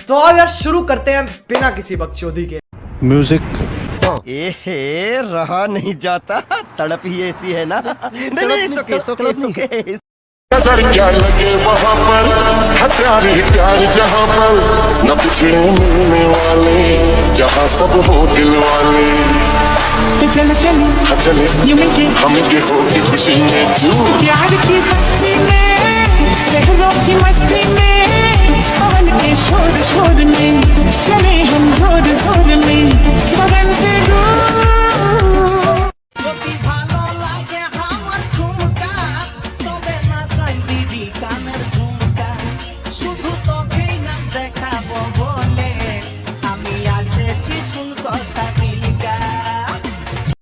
तो आओ यार शुरू करते हैं बिना किसी बकचोदी के। म्यूजिक। एहे रहा नहीं जाता, तड़प ही ऐसी है ना। नहीं सुके सुके सुके नजर क्या लगे वहाँ पर, हथियार ही प्यार जहाँ पर, न पिछड़े मिलने वाले, जहाँ सब हो दिल वाले। चलो चलो हाँ चले यूं मिलके हमें के होगी खुशी में तू, प्यार की मस्ती में, शहरों की मस्ती में